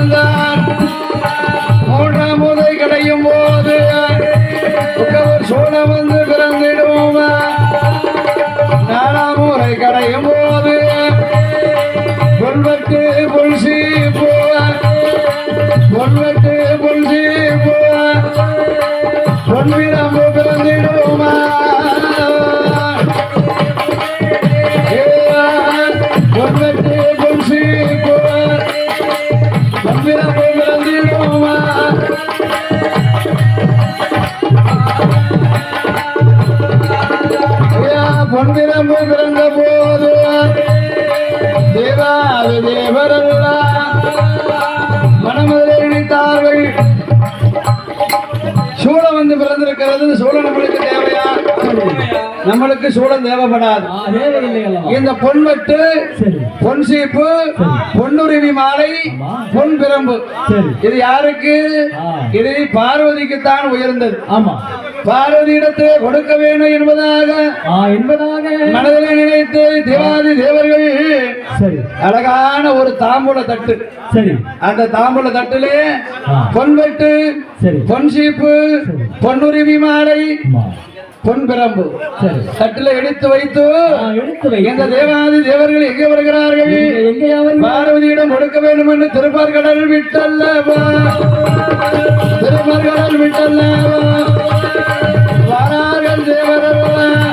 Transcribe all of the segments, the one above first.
பிறந்தான். மூன்றாம் முறை கிடையும் போது சோழம் வந்து பிறந்திடுவோம். நாலாம் முறை கிடையும் போது பொல்வெட்டு பொல்சி பொல்வெட்டு பொல்சி பொன்விரம்பு பிறந்திடுவோமா. பொன்வெட்டு பொல்சி பொன்விரம்பு பிறந்திடுவோமா. பொன்விரம்பு பிறந்த போது தேவாதி தேவரெல்லாம் மனமுதலில் நினைத்தார்கள். சூழம் வந்து பிறந்திருக்கிறது. சூழம் நம்மளுக்கு தேவையா? நம்மளுக்கு சூழம் தேவைப்படாது. இந்த பொன்வெட்டு பொன் சீப்பு பொன்னுருவி மாலை பொன் பிரம்பு இது யாருக்கு? இது பார்வதிக்குத்தான் உயர்ந்தது. ஆமா, பார்வதி இடத்தை கொடுக்க வேண்டும் என்பதாக மனதில் நினைத்து தேவாதி தேவர்கள் அழகான ஒரு தாம்பூல தட்டு, அந்த தாம்பூல தட்டிலே பொன்வெட்டு பொன் சீப்பு பொன்னுருவி மாலை பொன் பிரம்பு தட்டில எடுத்து வைத்து எந்த தேவாதி தேவர்கள் எங்கே வருகிறார்கள்? பார்வதியிடம் கொடுக்க வேண்டும் என்று திருப்பார்கடல் விட்டல்லவா, திருப்பார்கடல் விட்டல்லவா வாரார்கள் தேவரெல்லாம்.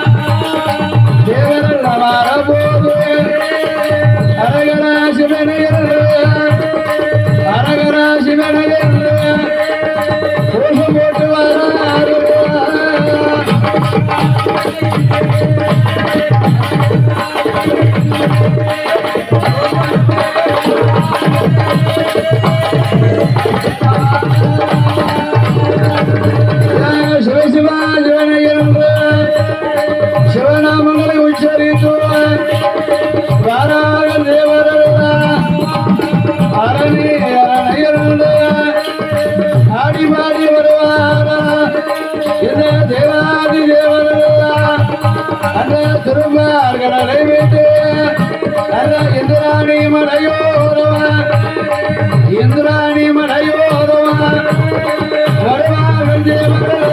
தேவரெல்லாம் வரபோது அரகரா சிவனையர் அரகரா சிவனையர் கோஷம் போட்டு வராரு. சிவசிவா சிவனையர் சிவநாமங்களை உச்சரித்து வாராக தேவரெல்லாம் அரணி அரணையர் ஆடி பாடி வருவாரா. இந்த தேவாதி தேவரெல்லாம் அந்த திருமார்களை விட்டு அந்த இந்திராணி மலையோரவா இந்திராணி மலையோரவா வருவார்கள் தேவரெல்லாம்.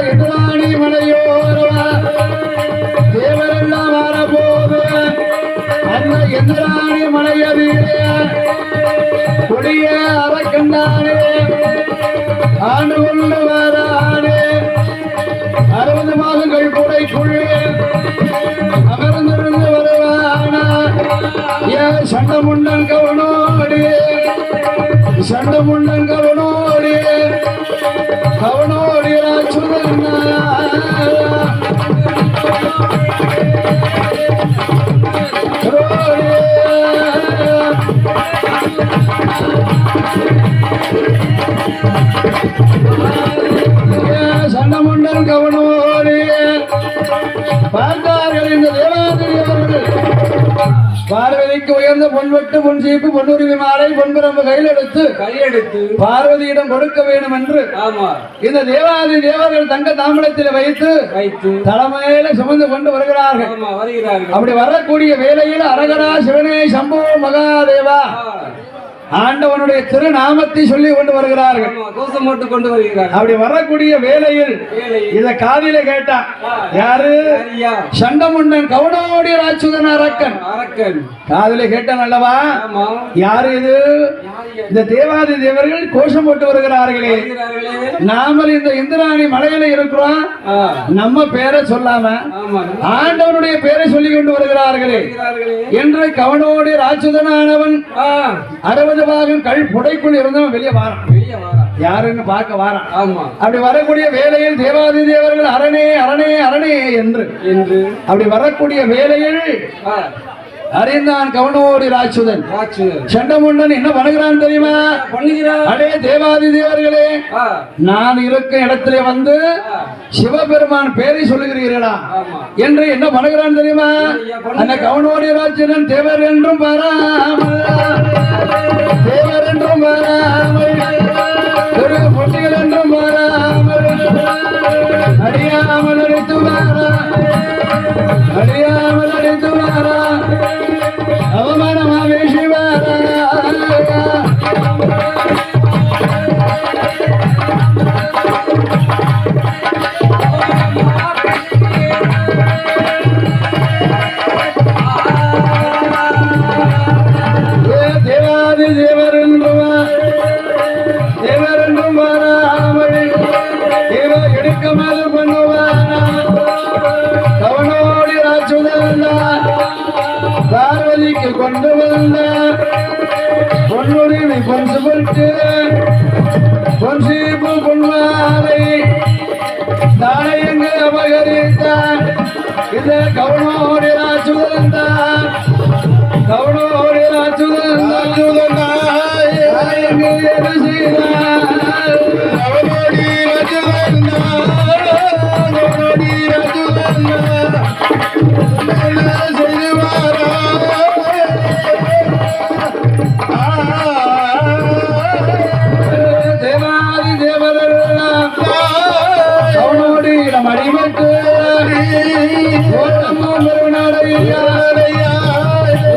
இந்திராணி மலையோரவா தேவரெல்லாம் வரபோது அந்த இந்திராணி மலையதிலே கொடிய அரக்கண்டானே ஆண்டு கொண்டு வரானே 60 மாதங்கள் கொடைக்குள்ளே அமர்ந்திருந்து வருவானா. ஏன் சண்டமுண்டன் கவனோடியே சண்டமுண்டன் கவனோடியே கவனோடிய சுதன்னா சண்டமுண்டன் கவனோடியே பார்த்தார்கள். இந்த தேவாதி தேவர்கள் பார்வதிக்கு உயர்ந்த பொன்வெட்டு பொன் சீப்பு பொன்னுருவி மாலை பொன்பிரம்பு கையெடுத்து பார்வதியிடம் கொடுக்க வேண்டும் என்று இந்த தேவாதி தேவர்கள் தங்க தாம்பலத்தில் வைத்து தலைமையில சுமந்து கொண்டு வருகிறார்கள். அப்படி வரக்கூடிய வேளையில் அரகரா சிவனே சம்போ மகாதேவா ஆண்டவனுடைய திருநாமத்தை சொல்லி கொண்டு வருகிறார்கள். கோஷம் போட்டு கொண்டு வருகிறார்கள். அப்படி வரக்கூடிய வேளையில் இத காதில கேட்டா யாரு? சண்டமுண்டன் கவுனோடிய ராட்சுதன் அரக்கன். காதில கேட்டான் அல்லவா? யாரு இது? இந்த தேவாதி தேவர்கள் கோஷம் போட்டு வருகிறார்களே, நாமல் இந்த இந்திராணி மலையில இருக்கிறோம், நம்ம பேரை சொல்லாம ஆண்டவனுடைய பேரை சொல்லி கொண்டு வருகிறார்களே என்று கவனோடிய ராட்சுதனானவன் 60 பாகம் புடைக்குள் இருந்தவன் வெளியே வாரான். யாருன்னு பார்க்க வாரான். அப்படி வரக்கூடிய வேளையில் தேவாதி தேவர்கள் அரணே அரணே அரணே என்று அப்படி வரக்கூடிய வேளையில் அறிந்தான் கவனோடி ராட்சுதன். சண்டமுண்டன் என்ன பண்ணுகிறான் தெரியுமா? அடே தேவாதி தேவர்களே, நான் இருக்கும் இடத்திலே வந்து சிவபெருமான் பேரை சொல்லுகிறீர்களா என்று என்ன பண்ணுகிறான் தெரியுமா? அந்த கவனோடி ராட்சுதன் தேவர் என்றும் பாராமல் தேவர் என்றும் பாராமல் பார்வதிக்கு கொண்டு வந்த பொன்னுரிமை பொன்று பொட்டு பொன்சீப்பு பொன்மாலை தானையங்கு அபகரித்தான் இந்த கவுனோடி ராஜுதந்தான் கவுனோடி ராஜுதந்தான் எங்கு எது செய்தார் கவுனோடி ராஜுதந்தான் கவுனோடி ராஜுதந்தான் தேவாதி தேவரெல்லாம் கவுனோடி நம் அடிமட்டு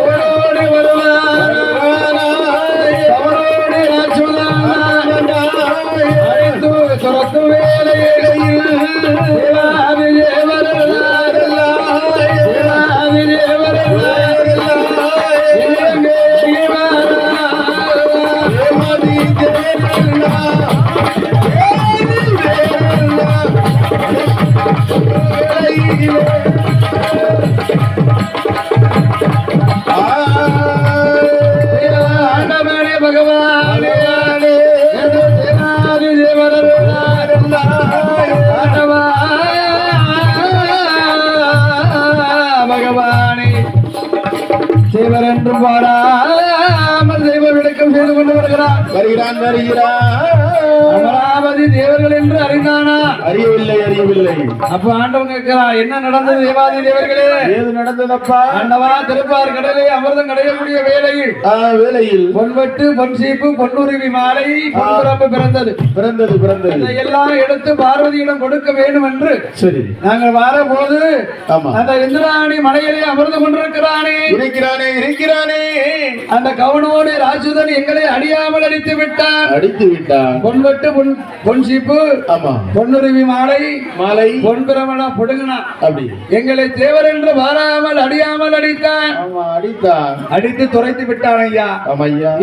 ஓடோடி வருவார் கவுனோடி ராஜுதான் அழைத்து துரத்து வேலையில் தேவாதி தேவர் என்று பாடாமல் தெய்வ விளக்கம் செய்து கொண்டு வருகிறான் அமராவதி தேவர்கள் என்று அறிந்தானா? அறியவில்லை. அப்ப ஆண்டவன் கேட்கிறான், என்ன நடந்தது தேவாதி தேவர்களே? ஏது நடந்ததப்பா? ஆண்டவா திருப்பார் கடலே அமிர்தம் கிடைக்கக்கூடிய வேளையில் பொன்வெட்டு பொன்சீப்பு பொன்னுருவி மாலை பொன்புறம்பு பிறந்தது. எல்லாம் எடுத்து பார்வதியிடம் கொடுக்க வேண்டும் என்று சரி நாங்கள் வரபோது அந்த இந்திராணி மலையிலே அமர்ந்து கொண்டிருக்கிறானே இருக்கிறானே அந்த கவுனோடு ராஜுதன் எங்களை அடியாமல் அடித்து விட்டான். பொன்வெட்டு பொன்சீப்பு பொன்னுருவி மாலை பொன்பிரமண புடுங்கினான். அப்படி எங்களை தேவர் என்று வாராமல் அடியாமல் அடித்தான். அடித்து துரைத்து விட்டான் ஐயா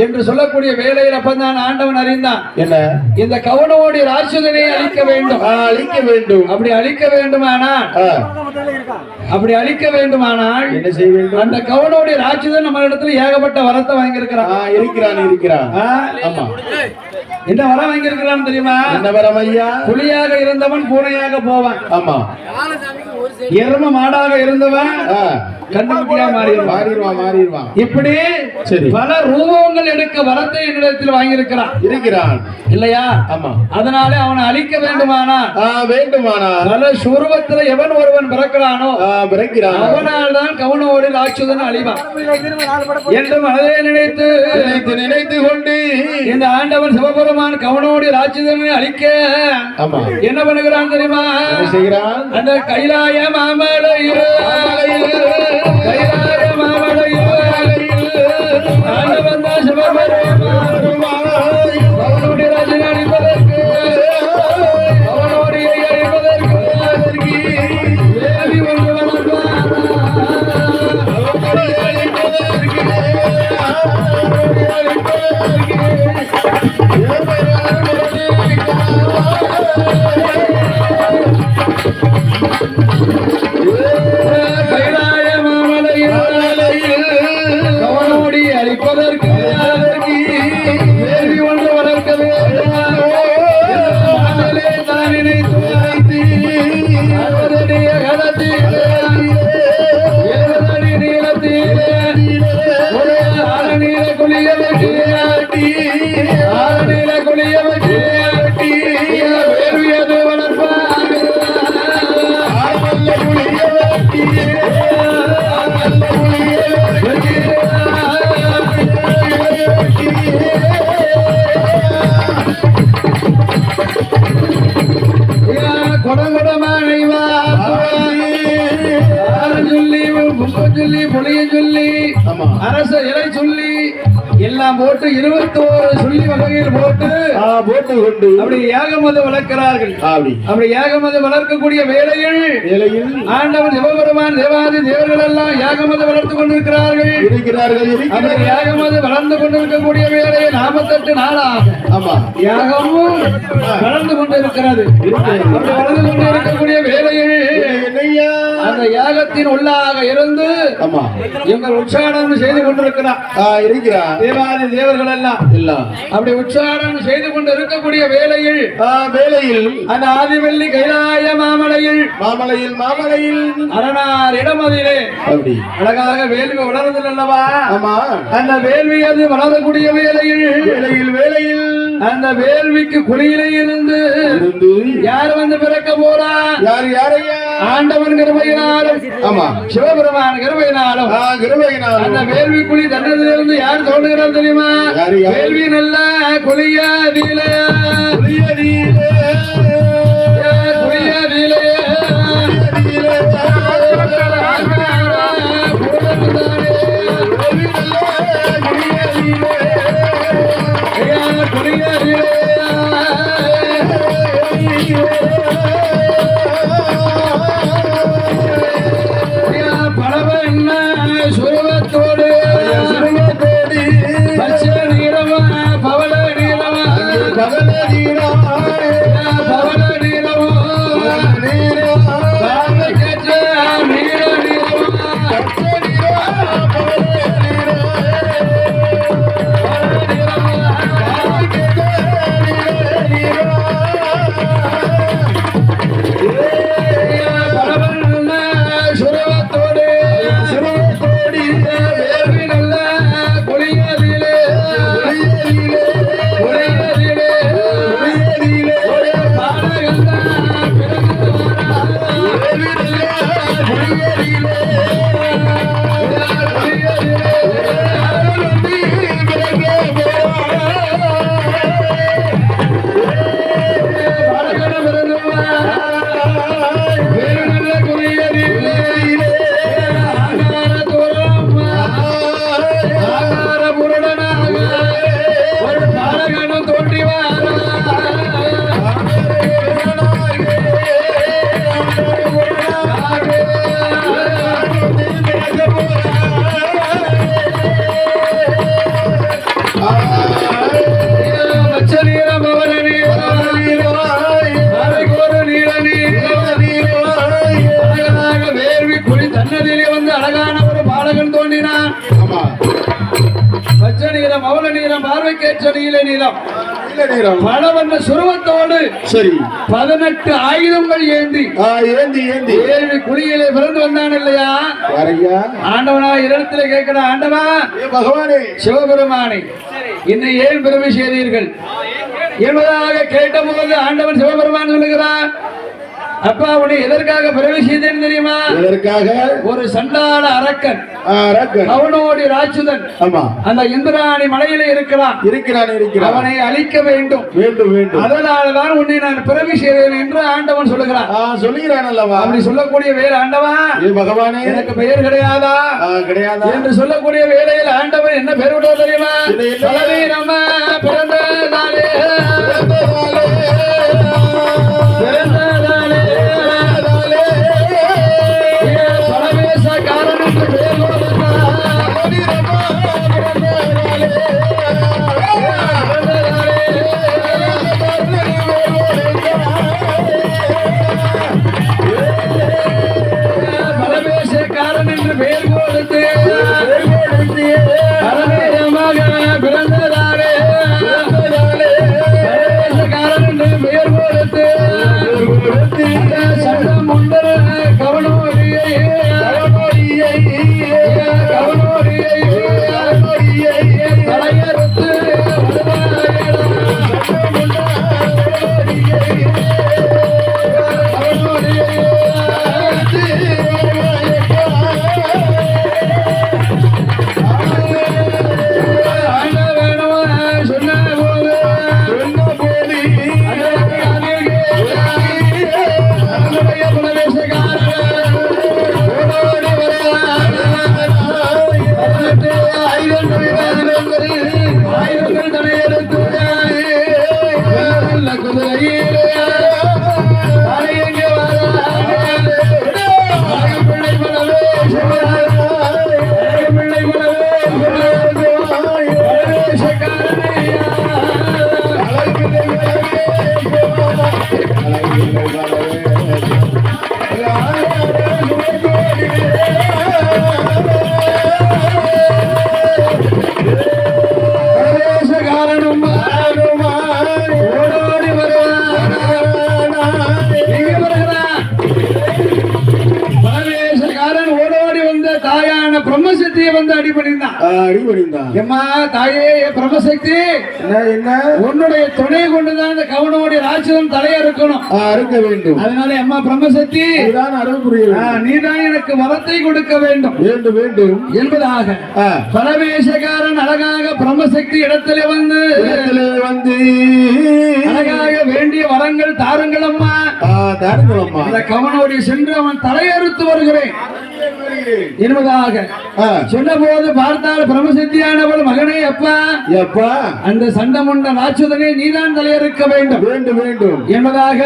என்று சொல்லக்கூடிய வேளையில் அப்பந்தான் ஆண்டவன் அறிந்தான், என்ன இந்த கவுனோடி ராட்சதனை அழிக்க வேண்டும். அப்படி அழிக்க வேண்டுமானால் என்ன செய்ய வேண்டும்? அந்த கவுனோடி ராட்சதன் நம்ம இடத்துல ஏகப்பட்ட வரத்தை வாங்கியிருக்கிறான். என்ன வரம் வாங்கியிருக்கிறான் தெரியுமா? என்ன வரம் ஐயா? புலியாக இருந்தவன் பூனையாக போவான். ஆமா. எரும மாடாக இருந்தவன் கண்ணுக்குட்டியா மாறிடுவான். இப்படி பல ரூபங்கள் எடுக்க வரத்தை என்னிடத்தில் வாங்கியிருக்கிறான் இல்லையா? ஆமா. அதனால அவனை அழிக்க வேண்டுமானா பல சுரூபத்தில் எவன் ஒருவன் பிறக்கிறானோ அவனால் தான் கவுனோடு ராட்சதன் அழிவான் என்று மனதை நினைத்து கொண்டு இந்த ஆண்டவன் சிவபெருமான் கவுனோடு ராட்சதனை அழிக்க என்ன பண்ணுகிறான் தெரியுமா? அந்த கைலாய மாமலையில் ஆண்டவன் தான் சிவபெருமான் கவுனோடு ராஜனை அழிப்பதற்கு கவுனோடியை அழிப்பதற்கு வேதி ஒன்று கைலாய மாமலையில் கவனோடி அழிப்பதற்கு வேதி ஒன்று வளர்க்க வேண்டும் தான் நினைத்து அறுபதடிய கடத்தில் 70 அடி நீளத்தில் ஒரு ஆறு நீல குளிய வெட்டி ஆறு நீல எல்லாம் போட்டு 21 சொல்லி வகையில் போட்டு போட்டு கொண்டு அப்படி யாகமது வளர்க்கிறார்கள். அப்படி யாகமது வளர்க்கக்கூடிய வேளையில் ஆண்டவன் சிவபெருமான் தேவாதி தேவர்கள் எல்லாம் யாகமது வளர்த்து கொண்டிருக்கிறார்கள். அந்த யாகமது வளர்ந்து கொண்டிருக்கக்கூடிய வேளையை 48 நாளாக யாகமும் வளர்ந்து கொண்டிருக்கிறது. அப்படி வளர்ந்து கொண்டு இருக்கக்கூடிய வேளையில் அந்த யாகத்தின் உள்ளாக இருந்து எங்கள் உற்சாகம் செய்து கொண்டிருக்கிறார் தேவாதி தேவர்கள் எல்லாம் அப்படி உற்சாகம் செய்து கொண்டு இருக்கக்கூடிய வேளையில் அந்த ஆதிவெள்ளி கைலாய மாமலையில் அரணார் இடமதிலே அழகாக வேள்வி வளர்ந்தது அல்லவா? அந்த வேள்வி அது வளரக்கூடிய வேளையில் அந்த வேள்விக்கு குழியிலே இருந்து யார் வந்து பிறக்க போறா? ஆண்டவன் கிருபையினாலும் சிவபெருமான் கிருபையினாலும் அந்த வேள்வி குழி தன்னதிலிருந்து யார் தோன்றுகிறார் தெரியுமா? வேள்வி நல்ல குழியதிலே பலவண்ண சுருவத்தோடு 18 ஆயுதங்கள் ஏந்தி வேள்வி குழியிலே பிறந்து வந்தான் இல்லையா? ஆண்டவனா இடத்திலே கேட்கிற ஆண்டவா பகவானே சிவபெருமானே என்னை ஏன் பிறவி செய்தீர்கள் என்பதாக கேட்ட போது ஆண்டவன் சிவபெருமான் சொல்லுகிறார், அப்பா உன்னை எதற்காக பிறவி செய்தேன் தெரியுமா? ஒரு சண்டாள அரக்கன் அவனோடு ராட்சுதன் அந்த இந்திராணி மலையிலே இருக்கிறான். அவனை அழிக்க வேண்டும். அதனால்தான் உன்னை நான் பிறவி செய்தேன் என்று ஆண்டவன் சொல்லுகிறான் அல்லவா? அப்படி சொல்லக்கூடிய வேலை ஆண்டவா பகவானே எனக்கு பெயர் கிடையாதா என்று சொல்லக்கூடிய வேலையில் ஆண்டவன் என்ன பெயர் விடுவது தெரியுமா? நம்ம பிறந்த நாளே பிறந்ததாலே அடிபடிந்தான். எம்மா தாயே பிரம்மசக்தி, என்ன உன்னுடைய துணை கொண்டுதான் இந்த கவனோடைய ராட்சதன் தலையா இருக்கணும். அறுக்க வேண்டும். அதனால அம்மா பிரம்மசக்தி, இதுதான் அருள் புரிகிறது. நீதான் எனக்கு வரத்தை கொடுக்க வேண்டும் வேண்டும் வேண்டும் என்பதாக பரமேசகாரன் அழகாக பிரம்மசக்தி இடத்திலே வந்து அழகாக வேண்டிய வரங்கள் தாருங்கள் அம்மா, தாருங்கள் அம்மா. அந்த கவனோடைய சென்று அவன் தலையறுத்து வருகிறேன் என்பதாக சொன்ன போது பார்த்தால் பிரம்மசக்தியானவள், மகனே அப்பா எப்பா அந்த சண்டமுண்ட ராட்சதனை நீதான் தலையறுக்க வேண்டும் வேண்டும் வேண்டும் என்பதாக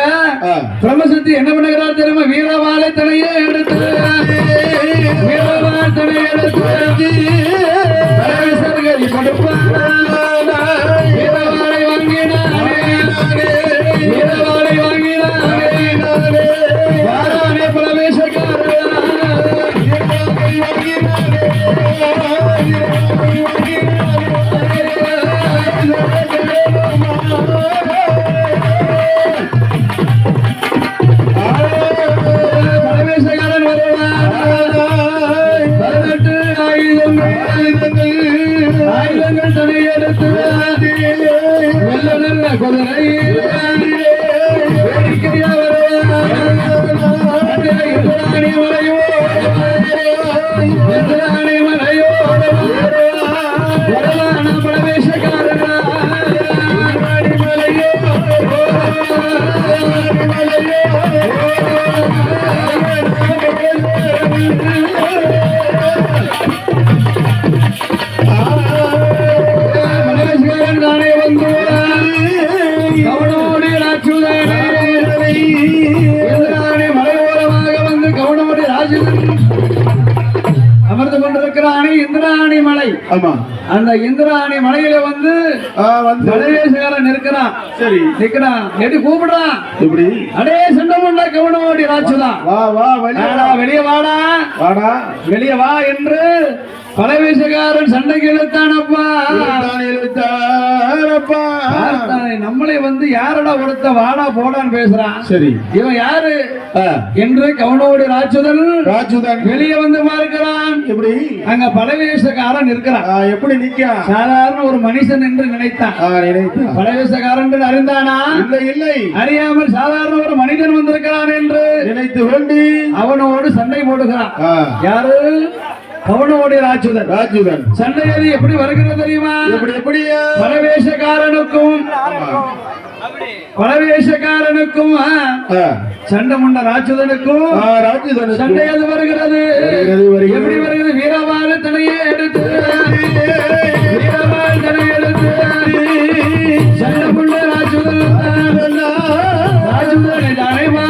பிரம்மசக்தி என்ன பண்ணுகிறார் தெரியுமா? வீரவாளை தலையே எடுத்து வீரவாள் தலையை எடுத்து பரமேஸ்வரகரி கொடுப்பார். வீரவாளை வாங்கினாரே, வீரவாளை வாங்கினாரே, வாரானே பிரவேசக்காரர். பரமேஸ்வரன் வருவார். 18 ஆயுதங்கள் தலையெடுத்து வெள்ள நல்ல குதிரை வேடிக்கையா வருவார். எதிராணி மலையோ எதிராணி மலையோ வரலான பிரவேசக்காரனா மலையோ மனேஸ்வரன் தானே வந்து கவனோடு ராட்சுதனை எதிரானே மலையோரமாக வந்து கவனோடு ராஜுதன் அமர்ந்து கொண்டிருக்கிறானே இந்திராணி மலை. ஆமா, அந்த இந்திராணி மலையில வந்து மலையேசகாரன் இருக்கிறான். சரி, நிக்கிறான். எடி கூப்பிடுறான். எப்படி? அடே சண்டமுண்ட கவனோடி ராட்சுதான், வா வா வெளியே வாடா, வாடா, வெளியே வா என்று பலவேசகாரன் சண்டைக்கு இழுத்தானப்பா. நம்மளை வந்து யாரடா ஒருத்த வாடா போடான்னு பேசுறான். சரி, இவன் யாரு என்று கவனோடு ராட்சுதன் வெளியே வந்து பார்க்கிறான். எப்படி? அங்க பலவேசக்காரன் இருக்கிறான். எப்படி நிக்க? சாதாரண ஒரு மனுஷன் என்று நினைத்தான். பலவேசக்காரன் அறிந்தானா? இல்லை இல்லை, அறியாமல் சாதாரண ஒரு மனிதன் வந்திருக்கிறான் என்று நினைத்து வேண்டி அவனோடு சண்டை போடுகிறான். யாரு? கவனோடு ராட்சுதன். சண்டை எப்படி வருகிறது தெரியுமா? எப்படியா? பரவேசக்காரனுக்கும் சண்டமுண்ட ராட்சுதனுக்கும் சண்டை அது வருகிறது. எப்படி வருகிறது? வீரவாள் தலையே எடுத்து வீரவாள் தலையை எடுத்து சண்டமுண்ட ராட்சுதன் ராட்சுதனை தலைவா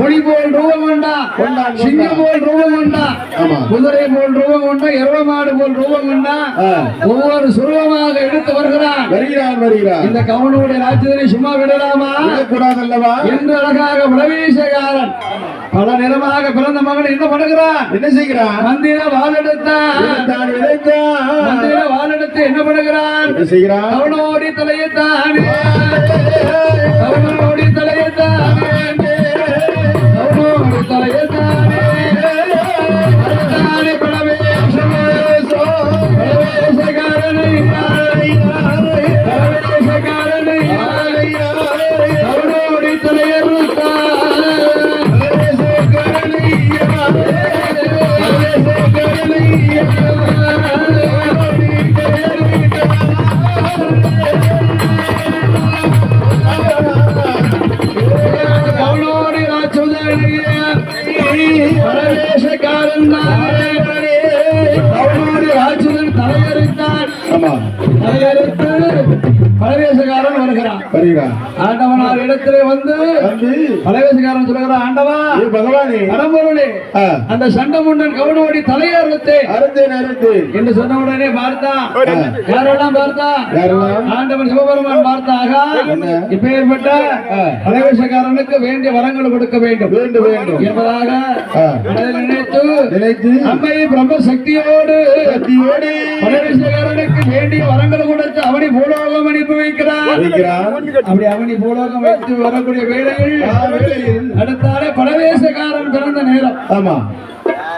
புலி போல் ரூபம் கொண்டான் கொண்டான். சிங்கம் போல் ரூபம் கொண்டான் ஆமா. குதிரை போல் ரூபம் கொண்டான் எருவமாடு போல் ரூபம் கொண்டான் ஒவ்வொரு சுருவமாக எடுத்து வருகிறான் வருகிறான் இந்த கவனுடைய ராஜ்யத்தினை சும்மா விடலாமா கூடாதல்லவா என்று அழகாக பிரவேசகாரன் பல நிறமாக பிறந்த மகன் என்ன பண்ணுகிறான் என்ன செய்கிறான் மந்திர வாழெடுத்தான் மந்திர வாழெடுத்து என்ன பண்ணுகிறான் என்ன செய்கிறான் கவனோடி தலையத்தானே கவனோடி தலையத்தானே கவனோடி தலையத்தானே தானே பிரவேசகாரனை பிரவேசகாரனை கவனோடி தலையறுத்தான் கவனோடி ராஜுதனிய பிரவேசகாரன் கவனோடி ராஜுதன் தலையறுத்தான் தலையறுத்து பிரவேசகாரன் வருகிறான் ஆண்டவனார் இடத்திலே வந்து பிரவேசகாரன் சொல்லுகிறான் ஆண்டவா பகவானே பரம்பொருளே அந்த சண்டமுண்டன் கவனோடி தலையறுத்தேன் என்று சொன்ன உடனே பார்த்தான் யாரெல்லாம் பார்த்தான் ஆண்டவன் சிவபெருமான் பார்த்தாக இப்ப ஏற்பட்ட பிரவேசகாரனுக்கு வேண்டிய வரங்கள் கொடுக்க வேண்டும் என்பதாக மனதில் நினைத்து அம்மை பிரம்ம சக்தியோடு பிரவேசகாரனுக்கு வேண்டிய வரங்கள் கொடுத்து அவனை பூலோகம் அனுப்பி வைக்கிறான் அப்படி அவனி பூலோகம் வைத்து வரக்கூடிய வேளையில் அடுத்தாலே பிரவேசகாரன் பிறந்த நேரம்